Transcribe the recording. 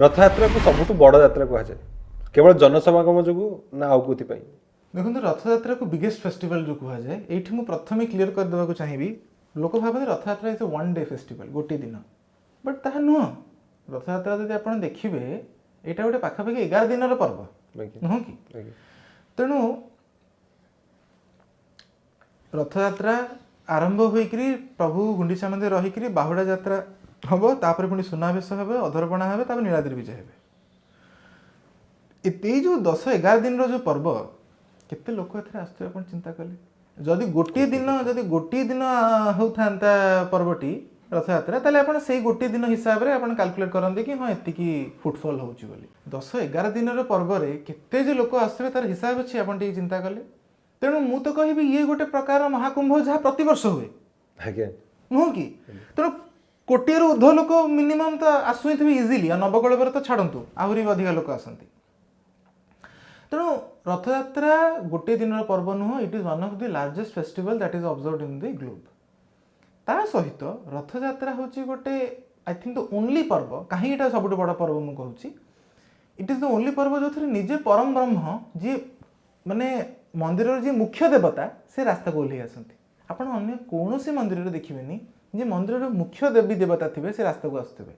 रथयात्रा को सबुठ बड़ यात्रा कहुए केवल जनसमागम जो ना आउ कौन देखो रथयात्रा को बिगेस्ट फेस्टिवल जो कहुए ये मुझे प्रथम क्लीयर करदेवा चाहिए लोक भावते Rath Yatra is one day festival गोटे दिन बट ताहा नुह रथयात्रा जब आप देखिए यहाँ गोटे पाखापाखि 11 दिन पर्व नुह कि तेणु रथयात्रा आरंभ होकर प्रभु गुंडीचा मंदिर रहीकि बाहुड़ा यात्रा हम तापर पुणी सुनावेश हे अधरपणा हे तापर नीलाद्रि विजय हे जो 10-11 दिन जो पर्व केते लोक आसुवे आप चिंता कले जदि गोटे दिन होता पर्वटी रथयात्रा ताले आपण से गोटे दिन हिसाब से आप कैलकुलेट करते कि हाँ एतिकी फुटफॉल होची बोली 10-11 दिन पर्व रे केते जो लोक आसवे तार हिसाब अच्छी आप चिंता कले तेणु मु तो कहबी ये गोटे प्रकार महाकुंभ जहाँ प्रति वर्ष हुए नुह कि तेणु कोटी ऊर्ध लोक मिनिमम तो आसुई इजिली नवकल तो छाड़ू आहरी अधिक लोक आसती तेणु रथयात्रा गोटे दिन पर्व नुह it is one of the largest festival that is observed in the globe ता सहित रथयात्रा हूँ गोटे आई थिंक द ओनली पर्व कहीं सब बड़ पर्व मुझे कहूँ इट इज द ओनली पर्व जो थे निजे परम ब्रह्म जी माने मंदिर जी मुख्य देवता से रास्ता को ओह्लई आसती आप अन्य कौन मंदिर देखिए जे मंदिर मुख्य देवी देवता थे से रास्ता को आसुवे